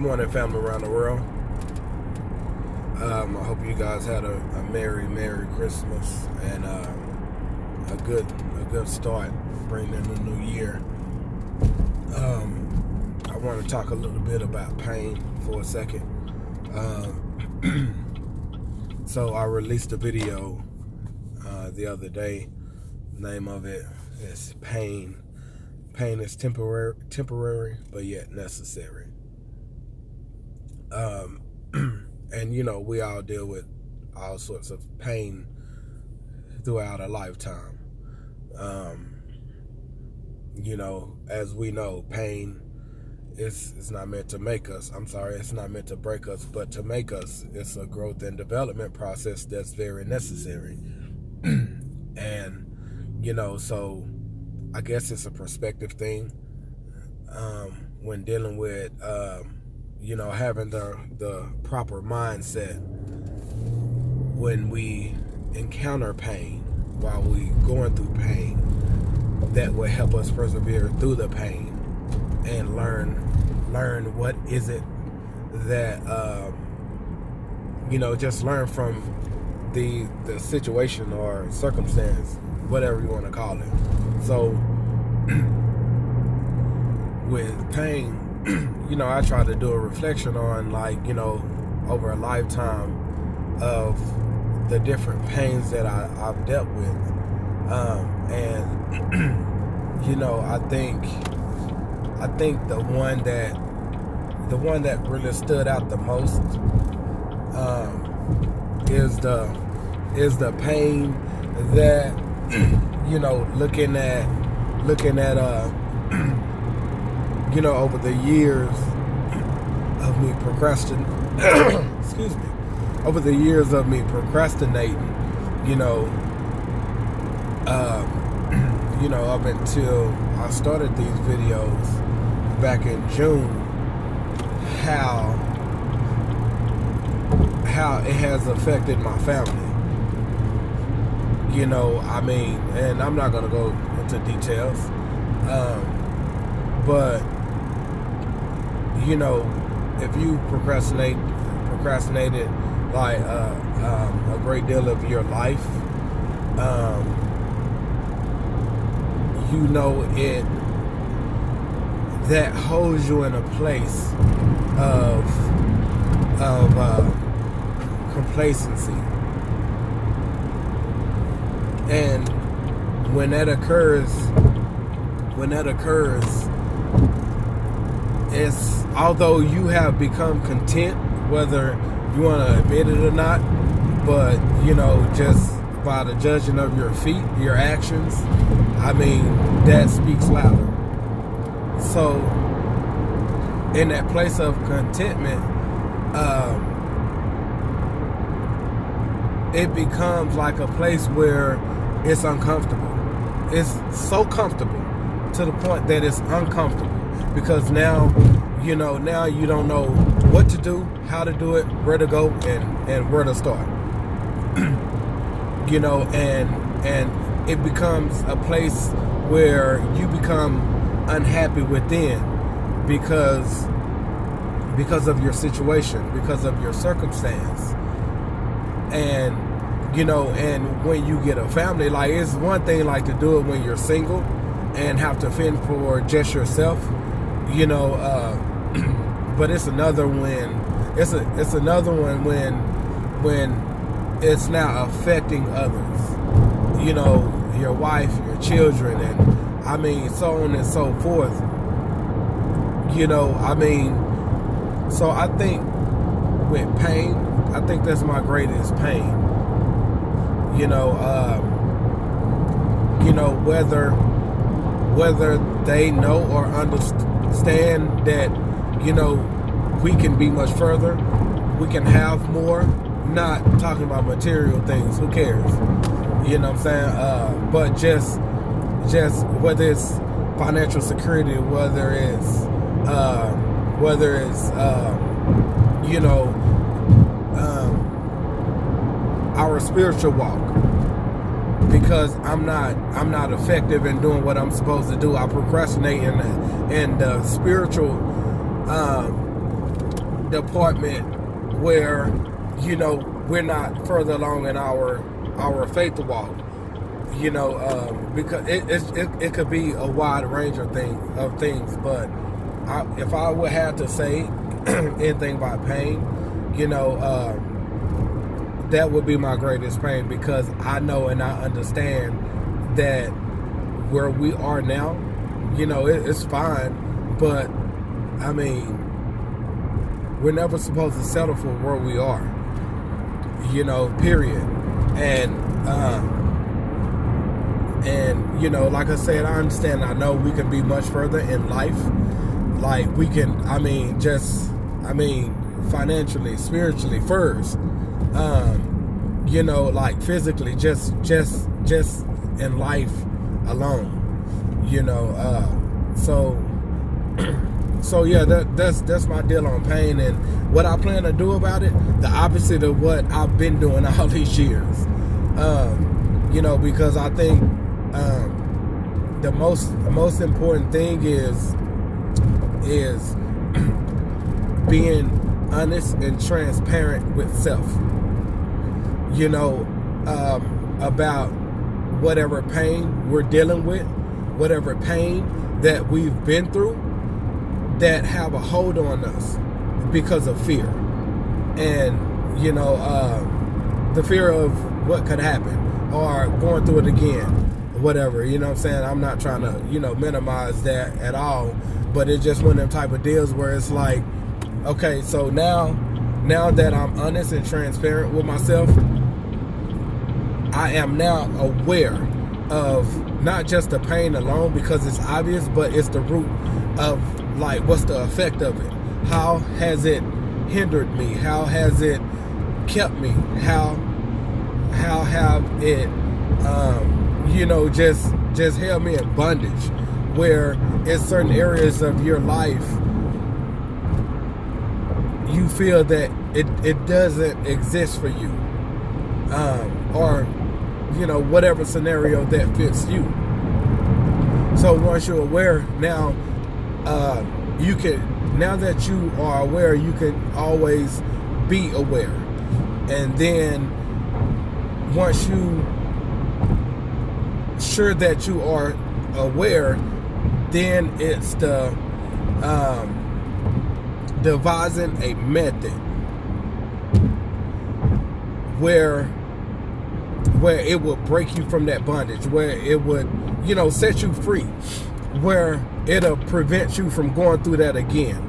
Good morning, family around the world. I hope you guys had a Merry Christmas and a good start bringing in the new year. I want to talk a little bit about pain for a second. So I released a video the other day. The name of it is Pain. Pain is temporary, but yet necessary. And we all deal with all sorts of pain throughout our lifetime. As we know, pain is not meant to make us. It's not meant to break us, but to make us. It's a growth and development process that's very necessary. And so I guess it's a perspective thing when dealing with having the proper mindset when we encounter pain, while we going through pain, that will help us persevere through the pain and learn what is it that just learn from the situation or circumstance, whatever you want to call it. So with pain, I try to do a reflection on over a lifetime of the different pains that I've dealt with. I think the one that really stood out the most is the pain that looking at over the years of me procrastinating, up until I started these videos back in June, how it has affected my family. And I'm not gonna go into details, but if you procrastinated like a great deal of your life, it that holds you in a place of complacency. And when that occurs, it's, although you have become content, whether you want to admit it or not, but just by the judging of your feet, your actions, that speaks louder. So in that place of contentment, it becomes like a place where it's uncomfortable. It's so comfortable to the point that it's uncomfortable, because now you don't know what to do, how to do it, where to go, and where to start. And it becomes a place where you become unhappy within because of your situation, because of your circumstance. And and when you get a family, it's one thing to do it when you're single and have to fend for just yourself, but it's another when it's now affecting others, your wife, your children, and so on and so forth. So I think with pain, I think that's my greatest pain. Whether they know or understand that, we can be much further, we can have more. Not talking about material things, who cares? But just whether it's financial security, whether it's our spiritual walk, because I'm not effective in doing what I'm supposed to do. I procrastinate in the spiritual department where, you know, we're not further along in our faith walk. You know, because it could be a wide range of things, but if I would have to say anything about pain, you know, that would be my greatest pain, because I know and I understand that where we are now, you know, it's fine, but I mean, we're never supposed to settle for where we are, you know, period. And you know, like I said, I understand, I know we can be much further in life. Like we can, financially, spiritually first, you know, like physically, just in life alone, you know, so yeah, that's my deal on pain. And what I plan to do about it, the opposite of what I've been doing all these years, you know, because I think the most important thing is being honest and transparent with self, you know, about whatever pain we're dealing with, whatever pain that we've been through that have a hold on us because of fear. And, you know, the fear of what could happen or going through it again, whatever, you know what I'm saying? I'm not trying to, you know, minimize that at all, but it's just one of them type of deals where it's like, okay, so now that I'm honest and transparent with myself, I am now aware of not just the pain alone, because it's obvious, but it's the root of, like, what's the effect of it? How has it hindered me? How has it kept me? How have it, you know, just held me in bondage, where in certain areas of your life you feel that it doesn't exist for you, or, you know, whatever scenario that fits you. So once you're aware, now now that you are aware, you can always be aware. And then once you sure that you are aware, then it's the devising a method where it will break you from that bondage, where it would, you know, set you free, where it'll prevent you from going through that again,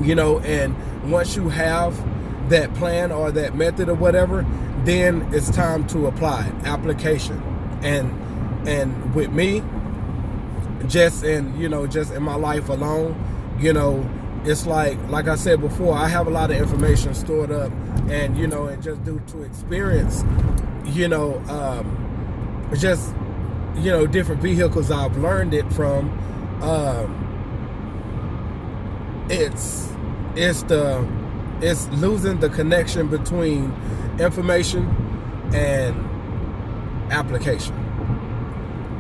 you know. And once you have that plan or that method or whatever, then it's time to apply it, application. And with me, just in my life alone, you know, it's like I said before, I have a lot of information stored up, and, you know, and just due to experience, you know, just, you know, different vehicles I've learned it from, it's losing the connection between information and application.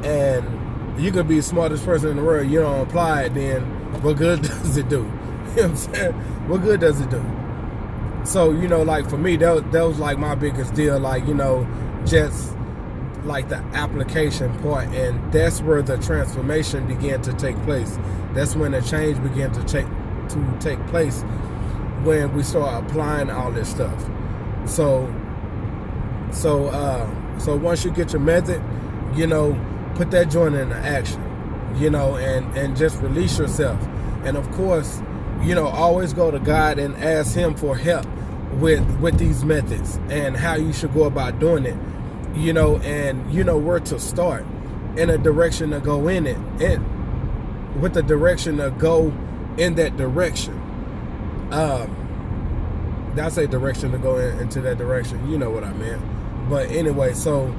And you could be the smartest person in the world, you don't apply it, then what good does it do? You know what I'm saying? What good does it do? So, you know, like for me, that was like my biggest deal, like, you know, just like the application part. And that's where the transformation began to take place. That's when the change began to take place, when we start applying all this stuff. So once you get your method, you know, put that joint into action, you know, and just release yourself. And of course, you know, always go to God and ask Him for help with these methods and how you should go about doing it, you know, and you know where to start and a direction to go in it, and with the direction to go in that direction. That's a direction to go into that direction, you know what I meant. But anyway, so,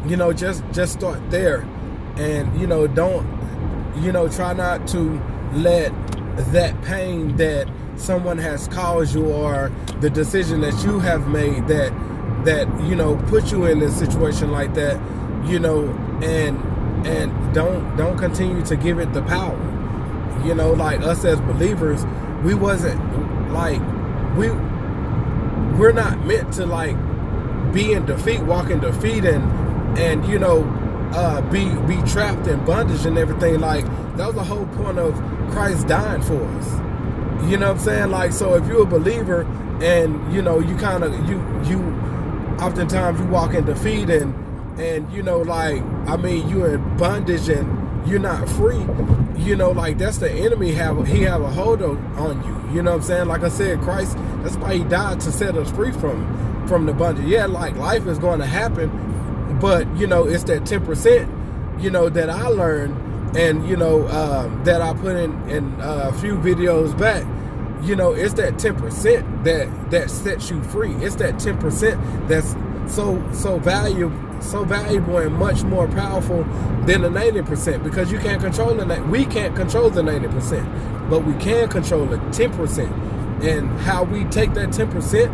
you know, just start there, and, you know, don't, you know, try not to let that pain that someone has caused you, or the decision that you have made that you know put you in a situation like that, you know, and don't continue to give it the power. You know, like us as believers, we wasn't like we're not meant to like be in defeat, walk in defeat, and you know, be trapped in bondage and everything. Like, that was the whole point of Christ dying for us. You know what I'm saying? Like, so if you're a believer and you know, you kind of you oftentimes you walk in defeat and you know, like, I mean, you're in bondage and you're not free, you know, like, that's the enemy. He have a hold on you. You know what I'm saying? Like I said, Christ, that's why he died, to set us free from the bondage. Yeah, like, life is going to happen, but you know, it's that 10%, you know, that I learned, and you know, that I put in a few videos back. You know, it's that 10% that sets you free. It's that 10% that's so valuable and much more powerful than the 90%, because you can't control we can't control the 90%, but we can control the 10%. And how we take that 10%,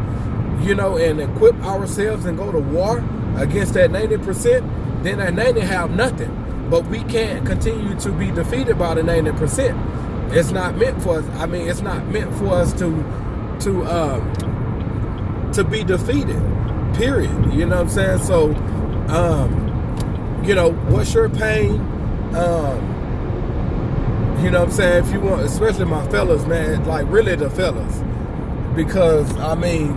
you know, and equip ourselves and go to war against that 90%, then that 90 have nothing. But we can't continue to be defeated by the 90%. It's not meant for us. I mean, it's not meant for us to be defeated, period. You know what I'm saying? So, you know, what's your pain? You know what I'm saying? If you want, especially my fellas, man, like, really the fellas, because I mean,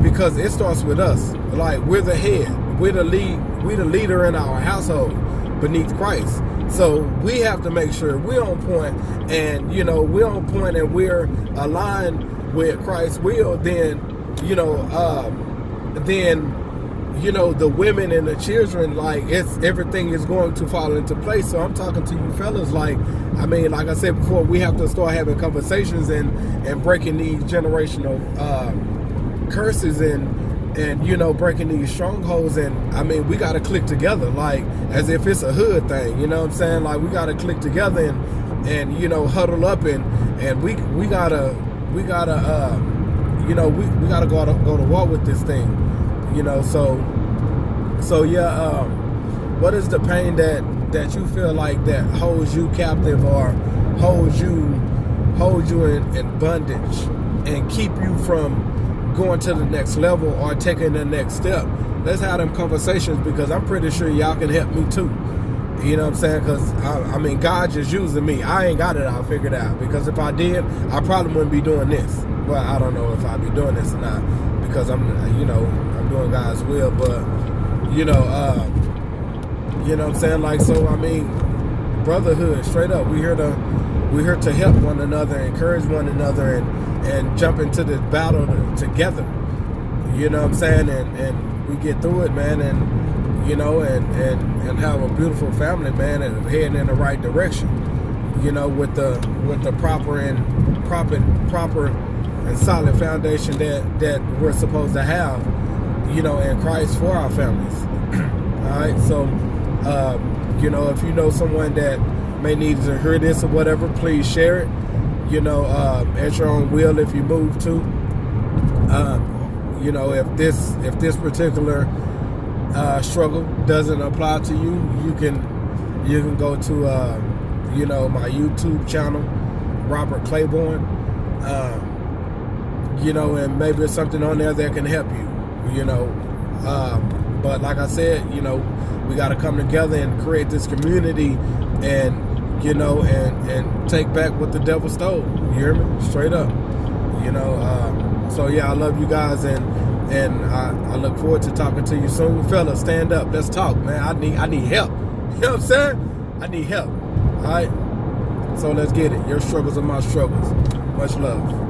because it starts with us. Like, we're the head, we're the leader in our household beneath Christ. So we have to make sure we're on point, and you know, we're on point and we're aligned with Christ's will. Then, you know, the women and the children, like, everything is going to fall into place. So I'm talking to you fellas, like, I mean, like I said before, we have to start having conversations and breaking these generational curses and you know, breaking these strongholds. And I mean, we got to click together, like, as if it's a hood thing. You know what I'm saying? Like, we got to click together and you know, huddle up and we gotta you know, we gotta go to war with this thing. You know, so yeah. What is the pain that you feel like that holds you captive, or holds you in bondage and keep you from going to the next level or taking the next step? Let's have them conversations, because I'm pretty sure y'all can help me too. You know what I'm saying? Because I mean, God just using me. I ain't got it all figured out, because if I did, I probably wouldn't be doing this. Well, I don't know if I'd be doing this or not, because I'm doing God's will. But you know what I'm saying? Like, so I mean, brotherhood, straight up. We're here to help one another, encourage one another, and jump into this battle together. You know what I'm saying? And we get through it, man, and you know, and have a beautiful family, man, and heading in the right direction. You know, with the proper and solid foundation that we're supposed to have, you know, in Christ for our families. All right, so you know, if you know someone that may need to hear this or whatever, please share it. You know, at your own will, if you move to. You know, if this particular struggle doesn't apply to you, you can go to you know, my YouTube channel, Robert Claiborne. You know, and maybe there's something on there that can help you. You know, but like I said, you know, we got to come together and create this community, and you know, and take back what the devil stole. You hear me? Straight up. You know, so yeah, I love you guys, and I look forward to talking to you soon. Fellas, stand up. Let's talk, man. I need help. You know what I'm saying? I need help. All right? So let's get it. Your struggles are my struggles. Much love.